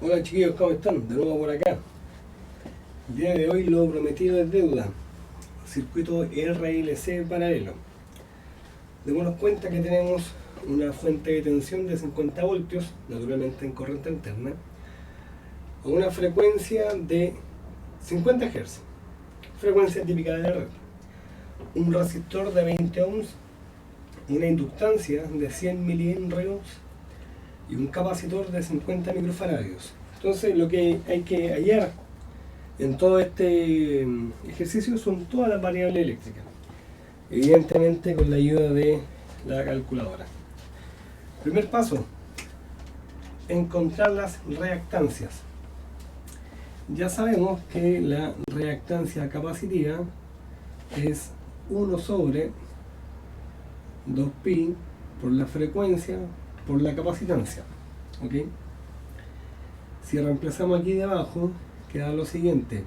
Hola chiquillos, ¿cómo están? De nuevo por acá. El día de hoy lo prometido es deuda. Circuito RLC paralelo. Démonos cuenta que tenemos una fuente de tensión de 50 voltios, naturalmente en corriente alterna, a una frecuencia de 50 Hz, frecuencia típica de la red. Un resistor de 20 ohms, una inductancia de 100 milihenrios y un capacitor de 50 microfaradios. Entonces lo que hay que hallar en todo este ejercicio son todas las variables eléctricas, evidentemente con la ayuda de la calculadora. Primer paso, encontrar las reactancias. Ya sabemos que la reactancia capacitiva es 1 sobre 2pi por la frecuencia por la capacitancia. ¿Ok? Si reemplazamos aquí debajo, queda lo siguiente: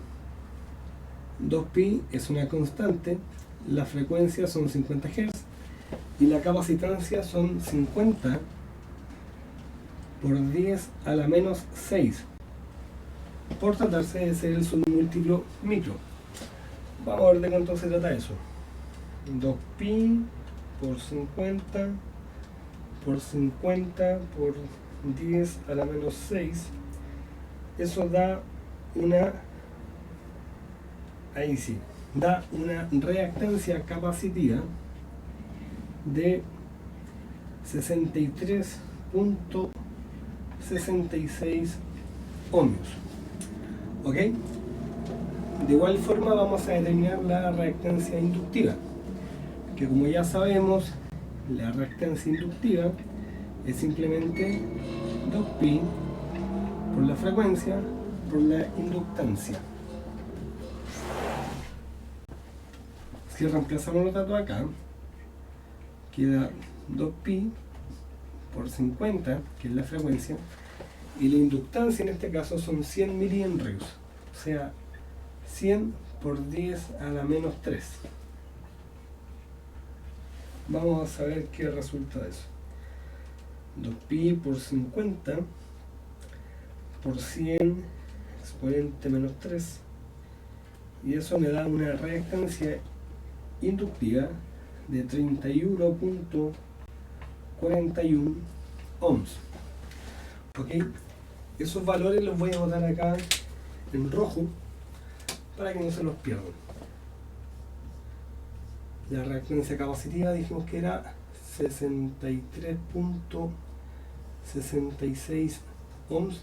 2pi es una constante, la frecuencia son 50 Hz y la capacitancia son 50 por 10 a la menos 6, por tratarse de ser el submúltiplo micro. Vamos a ver de cuánto se trata eso. 2pi por 50 por 50 por 10 a la menos 6, eso da una, ahí sí, da una reactancia capacitiva de 63.66 ohmios. ¿Ok? De igual forma vamos a determinar la reactancia inductiva, que como ya sabemos, la reactancia inductiva es simplemente 2pi por la frecuencia por la inductancia. Si reemplazamos los datos acá, queda 2pi por 50, que es la frecuencia, y la inductancia en este caso son 100 milihenrios, o sea, 100 por 10 a la menos 3. Vamos a saber qué resulta de eso. 2pi por 50 por 100 exponente menos 3, y eso me da una reactancia inductiva de 31.41 ohms. ¿Ok? Esos valores los voy a botar acá en rojo para que no se los pierdan. La reactancia capacitiva dijimos que era 63.66 ohms.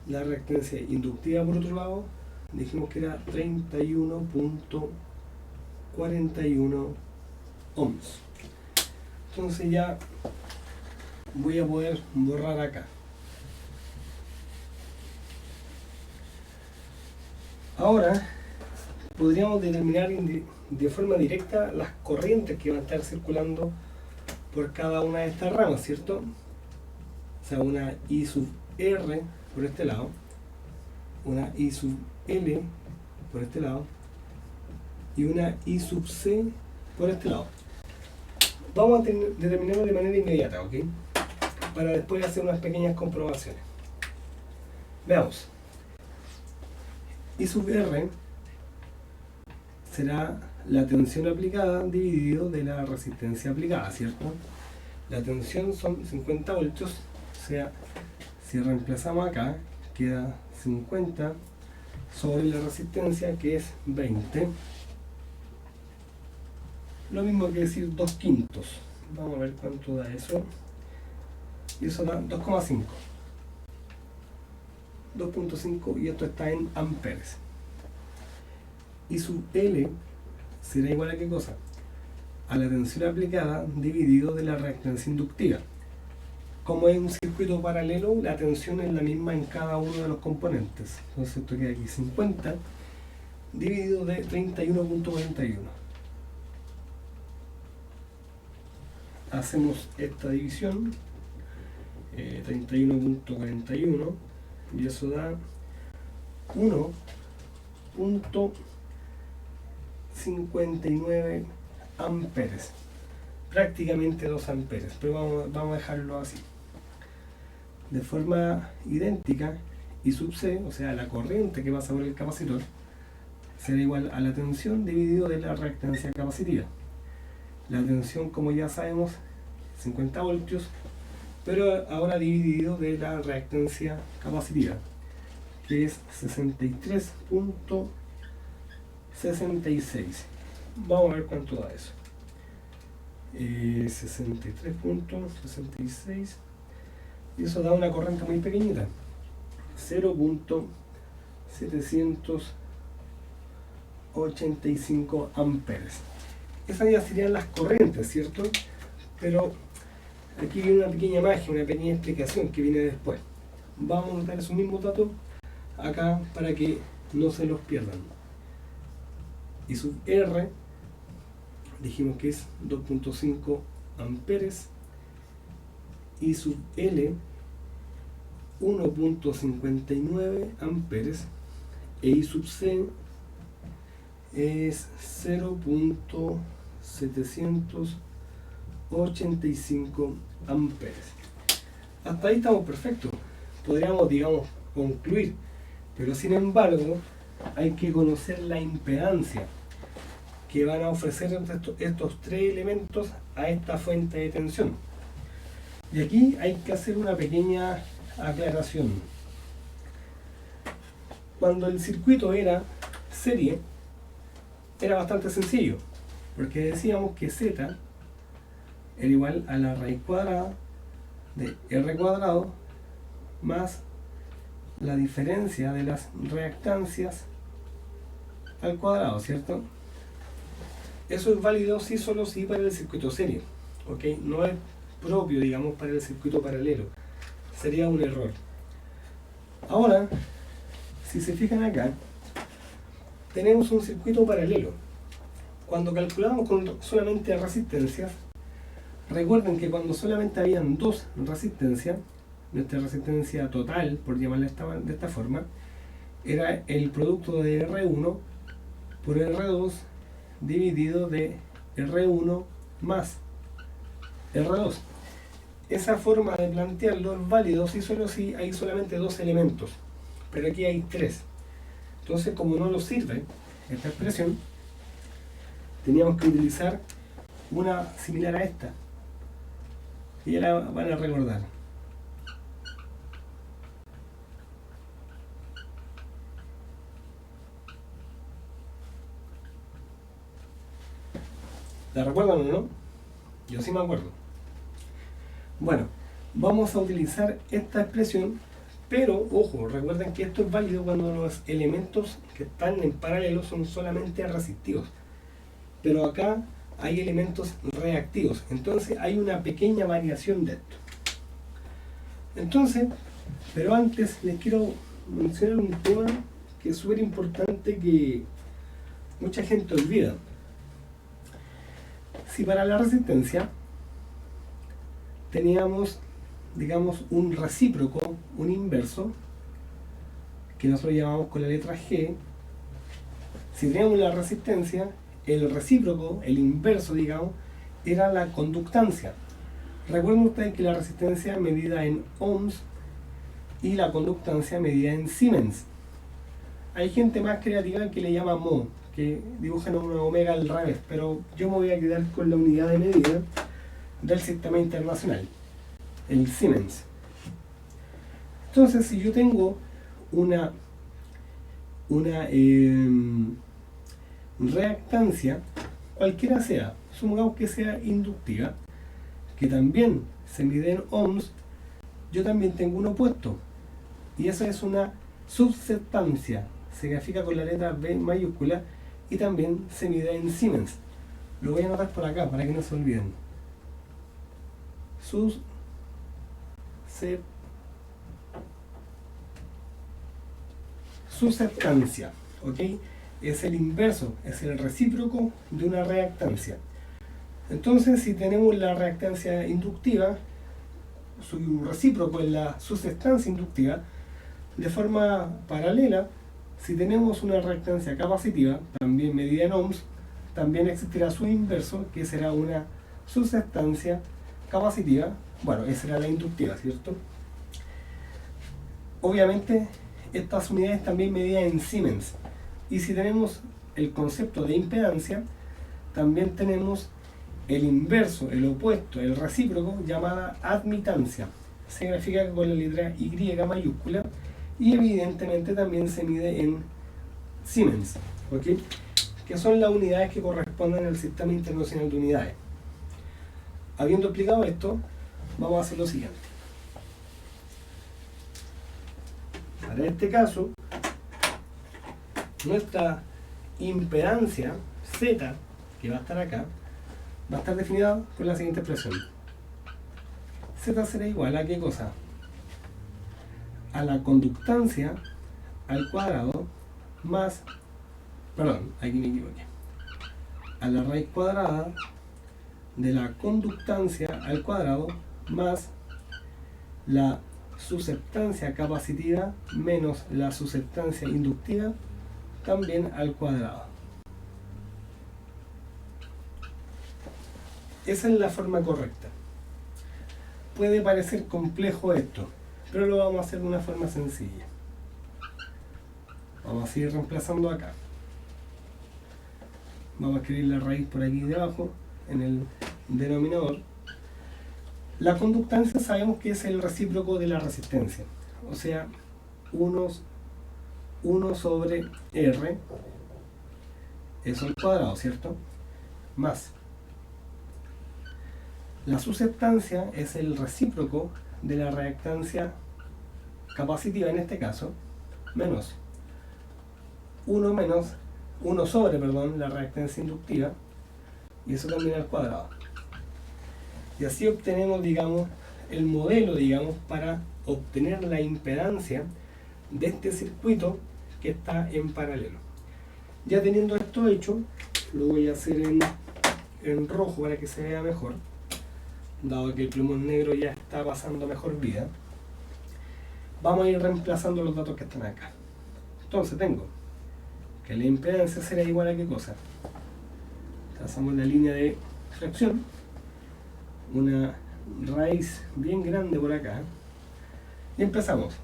La reactancia inductiva, por otro lado, dijimos que era 31.41 ohms. Entonces ya voy a poder borrar acá. Ahora podríamos determinar de forma directa las corrientes que van a estar circulando por cada una de estas ramas, ¿cierto? O sea, una I sub R por este lado, una I sub L por este lado y una I sub C por este lado. Vamos a determinarlo de manera inmediata, ¿ok? Para después hacer unas pequeñas comprobaciones. Veamos. I sub R será la tensión aplicada dividido de la resistencia aplicada, ¿cierto? La tensión son 50 voltios, o sea, si reemplazamos acá, queda 50 sobre la resistencia, que es 20. Lo mismo que decir 2/5. Vamos a ver cuánto da eso. Y eso da 2,5. 2.5, y esto está en amperes. Y sub L será igual a ¿qué cosa? A la tensión aplicada dividido de la reactancia inductiva. Como es un circuito paralelo, la tensión es la misma en cada uno de los componentes. Entonces esto queda aquí 50 dividido de 31.41. Hacemos esta división, 31.41, y eso da 1.59 amperes, prácticamente 2 amperes, pero vamos a dejarlo así. de forma idéntica, I sub C, o sea, la corriente que pasa por el capacitor, será igual a la tensión dividido de la reactancia capacitiva. La tensión, como ya sabemos, 50 voltios, pero ahora dividido de la reactancia capacitiva, que es 63.66. Vamos a ver cuánto da eso. 63.66, y eso da una corriente muy pequeñita, 0.785 amperes. Esas ya serían las corrientes, ¿cierto? Pero aquí viene una pequeña magia, una pequeña explicación que viene después. Vamos a notar esos mismos datos acá para que no se los pierdan. Y sub R dijimos que es 2.5 amperes, y sub L 1.59 amperes, e I sub C es 0.785 amperes. Hasta ahí estamos perfectos. Podríamos, digamos, concluir, pero sin embargo hay que conocer la impedancia que van a ofrecer estos tres elementos a esta fuente de tensión. Y aquí hay que hacer una pequeña aclaración. Cuando el circuito era serie, era bastante sencillo, porque decíamos que Z era igual a la raíz cuadrada de R cuadrado más la diferencia de las reactancias al cuadrado, ¿cierto? Eso es válido sí, solo sí para el circuito serie, ¿ok? No es propio, digamos, para el circuito paralelo. Sería un error. Ahora, si se fijan acá, tenemos un circuito paralelo. Cuando calculamos con solamente resistencias, recuerden que cuando solamente habían dos resistencias, nuestra resistencia total, por llamarla de esta forma, era el producto de R1 por R2 dividido de R1 más R2. Esa forma de plantearlo es válido si solo si hay solamente dos elementos, pero aquí hay tres. Entonces, como no nos sirve esta expresión, teníamos que utilizar una similar a esta, y ya la van a recordar. ¿La recuerdan o no? Yo sí me acuerdo. Bueno, vamos a utilizar esta expresión, pero ojo, recuerden que esto es válido cuando los elementos que están en paralelo son solamente resistivos. Pero acá hay elementos reactivos, entonces hay una pequeña variación de esto. Entonces, pero antes les quiero mencionar un tema que es súper importante, que mucha gente olvida. Si para la resistencia teníamos, digamos, un recíproco, un inverso, que nosotros llamamos con la letra G, si teníamos la resistencia, el recíproco, el inverso, digamos, era la conductancia. Recuerden ustedes que la resistencia medida en ohms y la conductancia medida en Siemens. Hay gente más creativa que le llama mho, que dibujan una omega al revés, pero yo me voy a quedar con la unidad de medida del sistema internacional, el Siemens. Entonces, si yo tengo una reactancia, cualquiera sea, supongamos que sea inductiva, que también se mide en ohms, yo también tengo un opuesto, y esa es una susceptancia, se grafica con la letra B mayúscula, y también se mide en Siemens. Lo voy a anotar por acá para que no se olviden. Susceptancia, ¿ok? Es el inverso, es el recíproco de una reactancia. Entonces, si tenemos la reactancia inductiva, su recíproco es la susceptancia inductiva, de forma paralela, si tenemos una reactancia capacitiva, también medida en ohms, también existirá su inverso, que será una susceptancia capacitiva. Bueno, esa será la inductiva, ¿cierto? Obviamente estas unidades también medidas en Siemens. Y si tenemos el concepto de impedancia, también tenemos el inverso, el opuesto, el recíproco, llamada admitancia. Se grafica con la letra Y mayúscula y evidentemente también se mide en Siemens, ¿ok? Que son las unidades que corresponden al Sistema Internacional de Unidades. Habiendo explicado esto, vamos a hacer lo siguiente. Para este caso, nuestra impedancia Z, que va a estar acá, va a estar definida con la siguiente expresión. Z será igual a ¿qué cosa? A la conductancia al cuadrado más, perdón, aquí me equivoqué, a la raíz cuadrada de la conductancia al cuadrado más la susceptancia capacitiva menos la susceptancia inductiva también al cuadrado. Esa es la forma correcta. Puede parecer complejo esto, pero lo vamos a hacer de una forma sencilla. Vamos a seguir reemplazando acá. Vamos a escribir la raíz por aquí debajo, en el denominador. La conductancia sabemos que es el recíproco de la resistencia, o sea, 1 sobre R, eso al cuadrado, ¿cierto? Más. La susceptancia es el recíproco de la reactancia capacitiva en este caso, menos 1 sobre la reactancia inductiva, y eso también al cuadrado. Y así obtenemos, digamos, el modelo, digamos, para obtener la impedancia de este circuito que está en paralelo. Ya teniendo esto hecho, lo voy a hacer en rojo para que se vea mejor, dado que el plumón negro ya está pasando mejor vida. Vamos a ir reemplazando los datos que están acá. Entonces tengo que la impedancia será igual a ¿qué cosa? Trazamos la línea de fracción, una raíz bien grande por acá, y empezamos.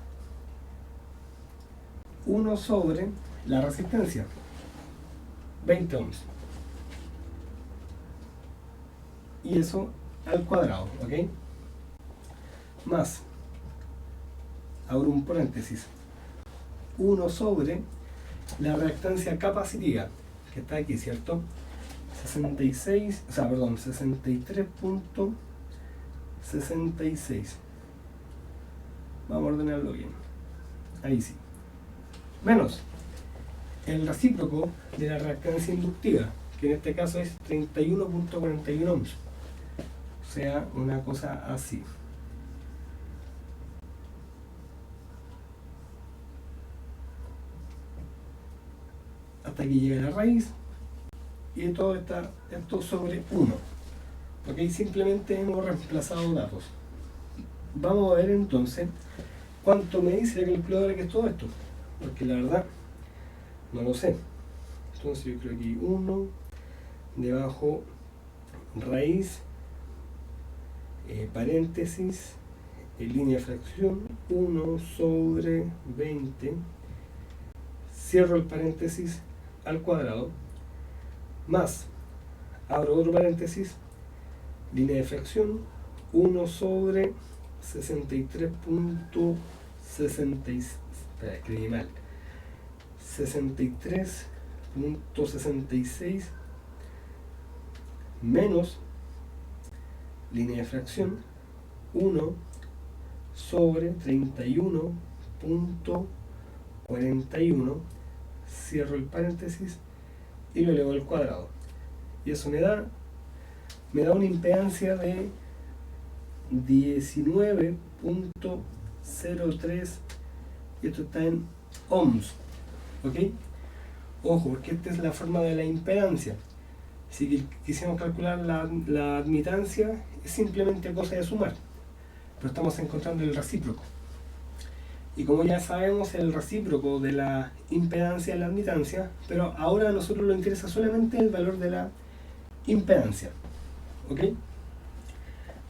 1 sobre la resistencia, 20 ohms. Y eso al cuadrado, ¿ok? Más, abro un paréntesis, 1 sobre la reactancia capacitiva, que está aquí, ¿cierto? 63.66. Vamos a ordenarlo bien. Ahí sí. Menos el recíproco de la reactancia inductiva, que en este caso es 31.41 ohms. O sea, una cosa así. Hasta aquí llega la raíz. Y todo está esto sobre 1. Ok, simplemente hemos reemplazado datos. Vamos a ver entonces cuánto me dice la calculadora que es todo esto, porque la verdad no lo sé. Entonces yo creo que 1 debajo raíz paréntesis línea de fracción 1 sobre 20, cierro el paréntesis al cuadrado, más, abro otro paréntesis, línea de fracción 1 sobre 63.66, escribí mal, 63.66 menos línea de fracción 1 sobre 31.41, cierro el paréntesis y lo elevo al cuadrado, y eso me da una impedancia de 19.03, y esto está en ohms, ¿ok? Ojo, porque esta es la forma de la impedancia. Si quisiéramos calcular la admitancia, es simplemente cosa de sumar, pero estamos encontrando el recíproco. Y como ya sabemos, el recíproco de la impedancia es la admitancia, pero ahora a nosotros nos interesa solamente el valor de la impedancia. ¿Ok?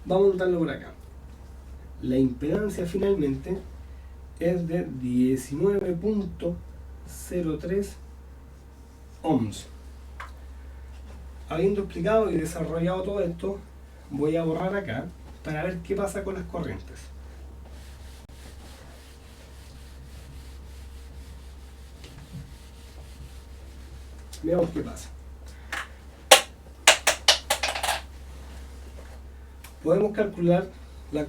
Vamos a notarlo por acá. La impedancia finalmente es de 19.03 ohms. Habiendo explicado y desarrollado todo esto, voy a borrar acá para ver qué pasa con las corrientes. Veamos qué pasa. Podemos calcular la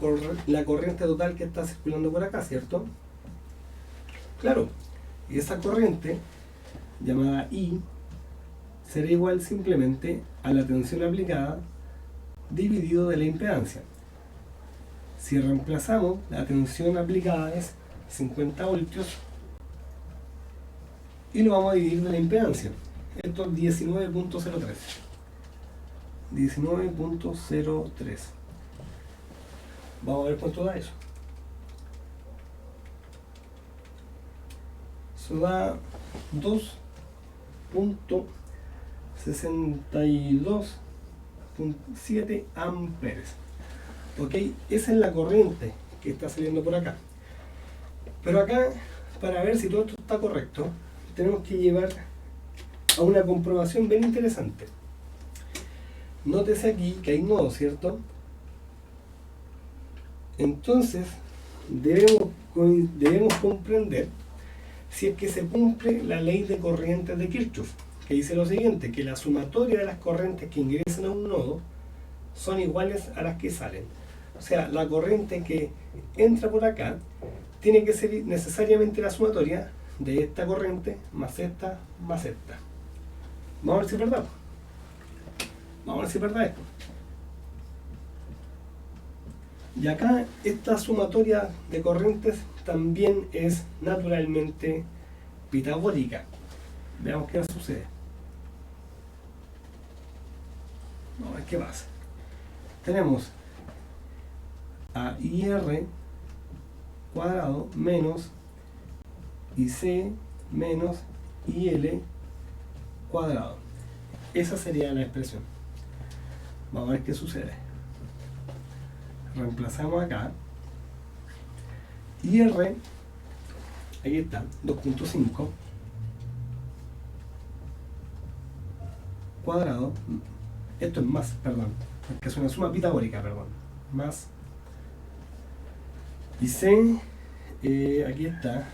corriente total que está circulando por acá, ¿cierto? Claro, y esa corriente, llamada I, será igual simplemente a la tensión aplicada dividido de la impedancia. Si reemplazamos, la tensión aplicada es 50 voltios y lo vamos a dividir de la impedancia. Esto es 19.03. 19.03. Vamos a ver cuánto da eso. Eso da 2.62.7 amperes. Ok, esa es la corriente que está saliendo por acá. Pero acá, para ver si todo esto está correcto, tenemos que llevar a una comprobación bien interesante. Nótese aquí que hay nodos, ¿cierto? Entonces, debemos comprender si es que se cumple la ley de corrientes de Kirchhoff, que dice lo siguiente, que la sumatoria de las corrientes que ingresan a un nodo son iguales a las que salen. O sea, la corriente que entra por acá tiene que ser necesariamente la sumatoria de esta corriente más esta más esta. Vamos a ver si es verdad. Vamos a ver si es verdad esto. Y acá esta sumatoria de corrientes también es naturalmente pitagórica. Veamos qué sucede. Vamos a ver qué pasa. Tenemos a IR cuadrado menos IC menos IL cuadrado. Esa sería la expresión. Vamos a ver qué sucede. Reemplazamos acá. IR, ahí está, 2.5 cuadrado. Esto es más, perdón, porque es una suma pitagórica, perdón. Más. Y C, aquí está,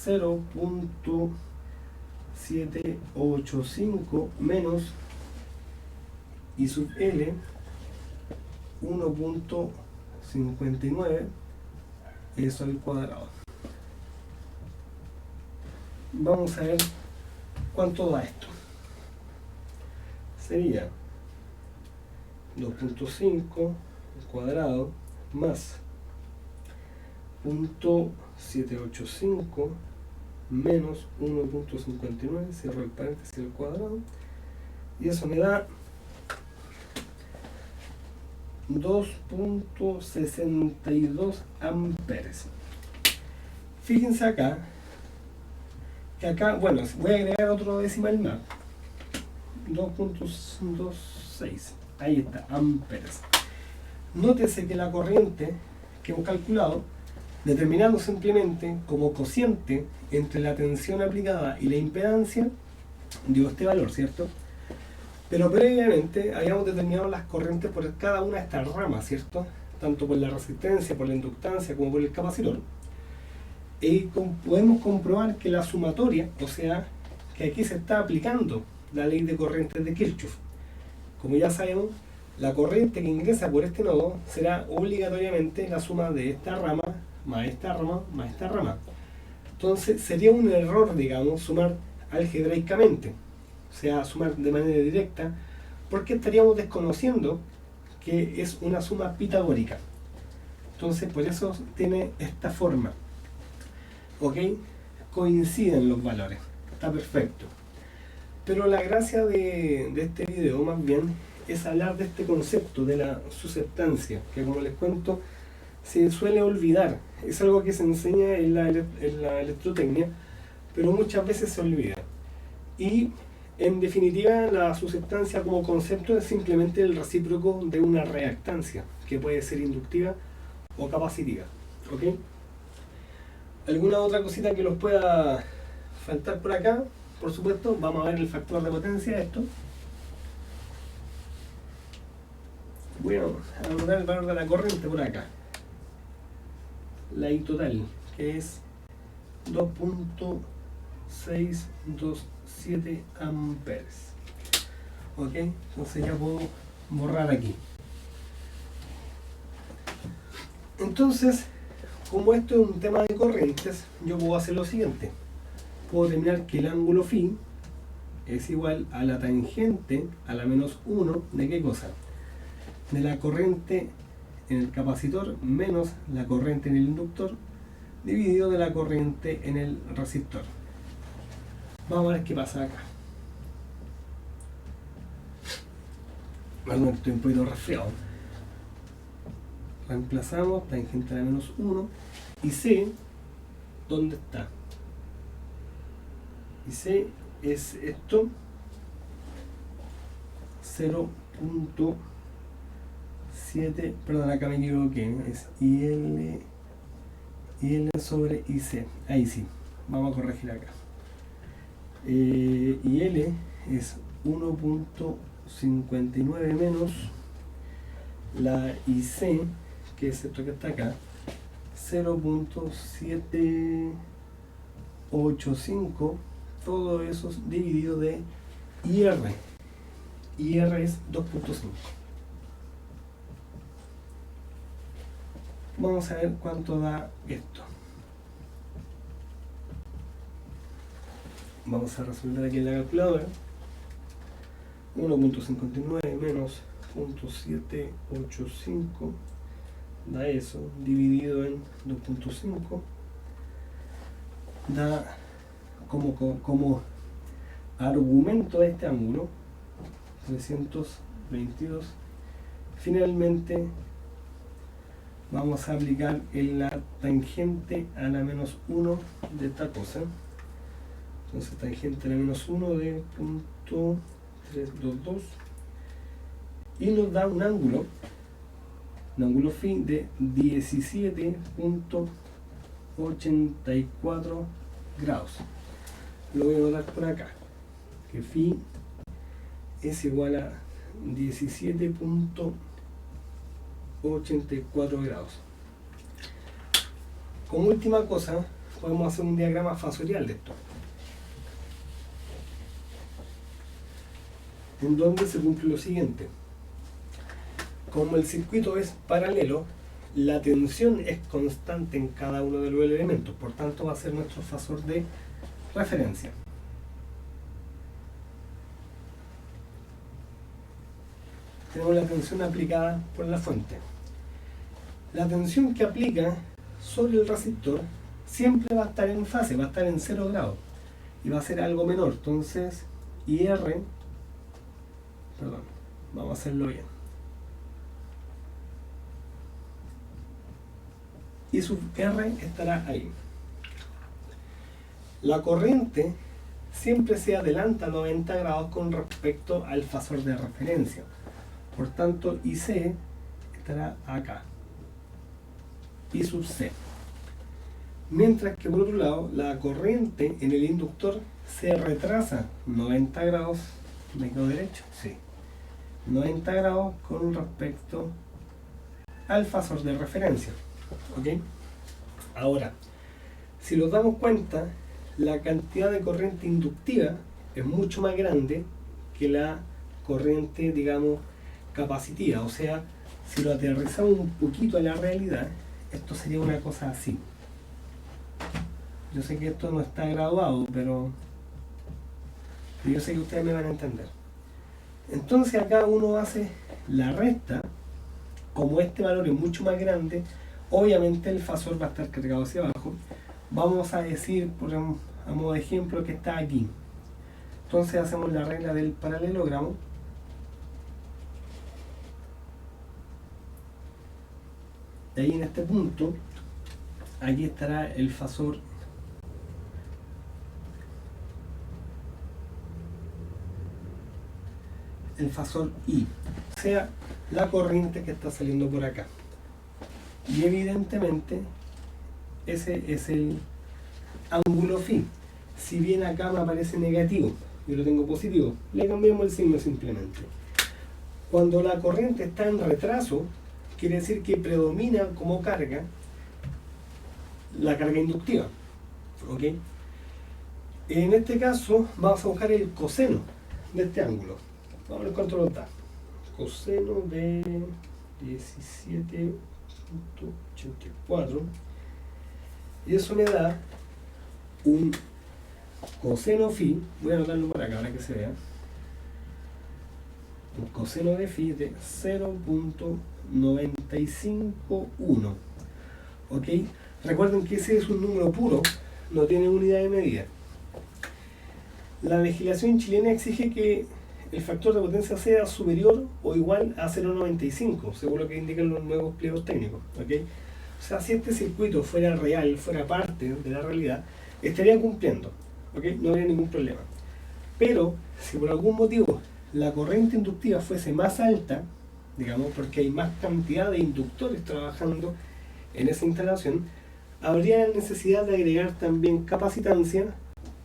0.785 menos y sub L 1.59, eso al cuadrado. Vamos a ver cuánto da esto. Sería 2.5 cuadrado más 0.785 menos 1.59, cierro el paréntesis al cuadrado, y eso me da 2.62 amperes. Fíjense acá, que acá, bueno, voy a agregar otro decimal más, 2.26, ahí está, amperes. Nótese que la corriente que hemos calculado, determinando simplemente como cociente entre la tensión aplicada y la impedancia, dio este valor, ¿cierto? Pero previamente habíamos determinado las corrientes por cada una de estas ramas, ¿cierto? Tanto por la resistencia, por la inductancia, como por el capacitor. Y podemos comprobar que la sumatoria, o sea, que aquí se está aplicando la ley de corrientes de Kirchhoff. Como ya sabemos, la corriente que ingresa por este nodo será obligatoriamente la suma de esta rama, más esta rama, más esta rama. Entonces sería un error, digamos, sumar algebraicamente, o sea, sumar de manera directa, porque estaríamos desconociendo que es una suma pitagórica. Entonces, por eso tiene esta forma. ¿Ok? Coinciden los valores. Está perfecto. Pero la gracia de este video, más bien, es hablar de este concepto de la susceptancia, que como les cuento, se suele olvidar. Es algo que se enseña en la electrotecnia, pero muchas veces se olvida. Y en definitiva, la susceptancia como concepto es simplemente el recíproco de una reactancia, que puede ser inductiva o capacitiva. ¿Ok? ¿Alguna otra cosita que los pueda faltar por acá? Por supuesto, vamos a ver el factor de potencia de esto. Voy a anotar el valor de la corriente por acá. La I total, que es 2.627 amperes. Ok, entonces ya puedo borrar aquí. Entonces, como esto es un tema de corrientes, yo puedo hacer lo siguiente. Puedo determinar que el ángulo phi es igual a la tangente a la menos 1 de ¿qué cosa? De la corriente en el capacitor menos la corriente en el inductor dividido de la corriente en el resistor. Vamos a ver qué pasa acá. Perdón, estoy un poquito resfriado. Reemplazamos tangente a la menos 1 y C, ¿dónde está? Y C es esto, 0.7, perdón, acá me equivoqué, es IL sobre IC, ahí sí, vamos a corregir acá. IL es 1.59 menos la IC, que es esto que está acá, 0.785, todo eso dividido de IR. IR es 2.5. Vamos a ver cuánto da esto. Vamos a resolver aquí en la calculadora. 1.59 menos 0.785 da eso, dividido en 2.5, da como argumento de este ángulo 322. Finalmente vamos a aplicar en la tangente a la menos 1 de esta cosa. Entonces tangente a la menos 1 de 0.322 y nos da un ángulo phi de 17.84 grados. Lo voy a anotar por acá, que phi es igual a 17.84 grados. Como última cosa, podemos hacer un diagrama fasorial de esto, en donde se cumple lo siguiente. Como el circuito es paralelo, la tensión es constante en cada uno de los elementos, por tanto va a ser nuestro fasor de referencia. Tenemos la tensión aplicada por la fuente. La tensión que aplica sobre el resistor siempre va a estar en fase, va a estar en 0 grados y va a ser algo menor. Entonces, vamos a hacerlo bien. Y sub R estará ahí. La corriente siempre se adelanta 90 grados con respecto al fasor de referencia. Por tanto, IC estará acá. Y sub C. Mientras que por otro lado, la corriente en el inductor se retrasa 90 grados. ¿Me quedo derecho? Sí. 90 grados con respecto al fasor de referencia. ¿Ok? Ahora, si nos damos cuenta, la cantidad de corriente inductiva es mucho más grande que la corriente, digamos, capacitiva. O sea, si lo aterrizamos un poquito a la realidad, esto sería una cosa así. Yo sé que esto no está graduado, pero yo sé que ustedes me van a entender. Entonces acá uno hace la resta. Como este valor es mucho más grande, obviamente el fasor va a estar cargado hacia abajo. Vamos a decir, a modo de ejemplo, que está aquí. Entonces hacemos la regla del paralelogramo. Y ahí en este punto, aquí estará el fasor I, o sea, la corriente que está saliendo por acá. Y evidentemente ese es el ángulo phi. Si bien acá me aparece negativo, yo lo tengo positivo, le cambiamos el signo simplemente. Cuando la corriente está en retraso, quiere decir que predomina como carga la carga inductiva. ¿Ok? En este caso vamos a buscar el coseno de este ángulo. Vamos a ver cuánto nos da. Coseno de 17.84. Y eso me da un coseno phi. Voy a anotarlo por acá para que se vea. Un coseno de phi de 0.951. ¿Ok? Recuerden que ese es un número puro, no tiene unidad de medida. La legislación chilena exige que el factor de potencia sea superior o igual a 0.95, según lo que indican los nuevos pliegos técnicos. ¿Okay? O sea, si este circuito fuera real, fuera parte de la realidad, estaría cumpliendo. ¿Okay? No habría ningún problema. Pero, si por algún motivo la corriente inductiva fuese más alta, digamos, porque hay más cantidad de inductores trabajando en esa instalación, habría necesidad de agregar también capacitancia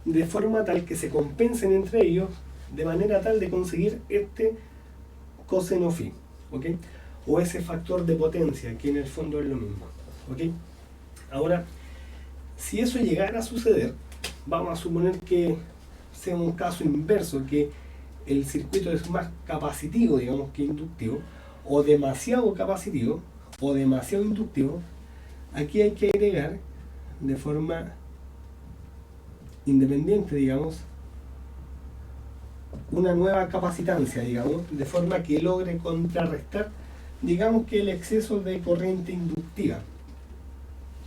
de forma tal que se compensen entre ellos, de manera tal de conseguir este coseno phi, ¿ok? O ese factor de potencia, que en el fondo es lo mismo, ¿ok? Ahora, si eso llegara a suceder, vamos a suponer que sea un caso inverso, que el circuito es más capacitivo, digamos, que inductivo, o demasiado capacitivo, o demasiado inductivo. Aquí hay que agregar de forma independiente, digamos, una nueva capacitancia, digamos, de forma que logre contrarrestar, digamos, que el exceso de corriente inductiva,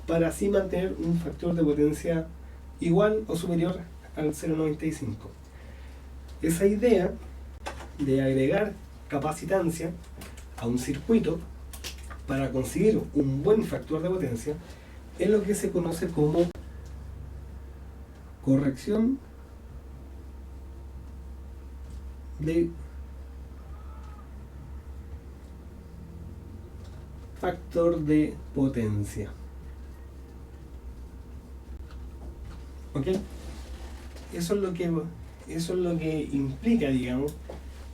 para así mantener un factor de potencia igual o superior al 0.95. Esa idea de agregar capacitancia a un circuito para conseguir un buen factor de potencia es lo que se conoce como corrección de factor de potencia. ¿Ok? Eso es lo que implica, digamos,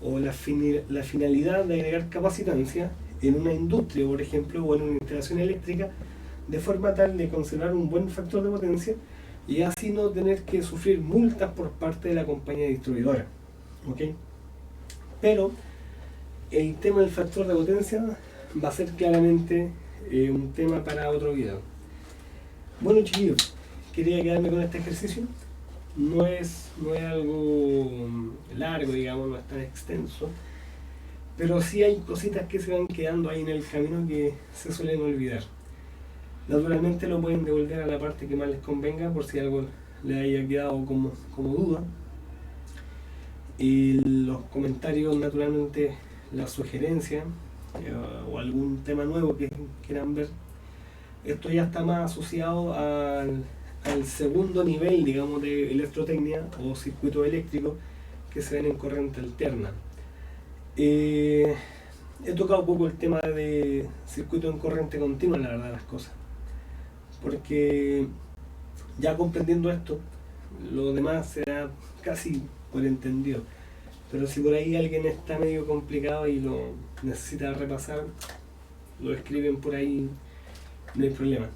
o la finalidad de agregar capacitancia en una industria, por ejemplo, o en una instalación eléctrica, de forma tal de conservar un buen factor de potencia y así no tener que sufrir multas por parte de la compañía distribuidora. ¿Ok? Pero el tema del factor de potencia va a ser claramente un tema para otro video. Bueno, chiquillos, quería quedarme con este ejercicio. No es algo largo, digamos, no es tan extenso, pero sí hay cositas que se van quedando ahí en el camino que se suelen olvidar. Naturalmente lo pueden devolver a la parte que más les convenga, por si algo les haya quedado como duda. Y los comentarios, naturalmente, las sugerencias o algún tema nuevo que quieran ver. Esto ya está más asociado al segundo nivel, digamos, de electrotecnia o circuito eléctrico que se ven en corriente alterna. He tocado un poco el tema de circuito en corriente continua, la verdad, las cosas, porque ya comprendiendo esto, lo demás será casi por entendido. Pero si por ahí alguien está medio complicado y lo necesita repasar, lo escriben por ahí, no hay problema.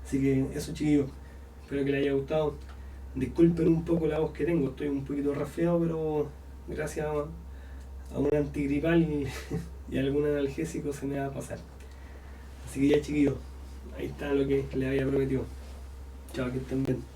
Así que eso, chiquillos, espero que les haya gustado. Disculpen un poco la voz que tengo, estoy un poquito resfriado, pero gracias a un antigripal y algún analgésico se me va a pasar. Así que ya, chiquillos, ahí está lo que les había prometido. Chao, que estén bien.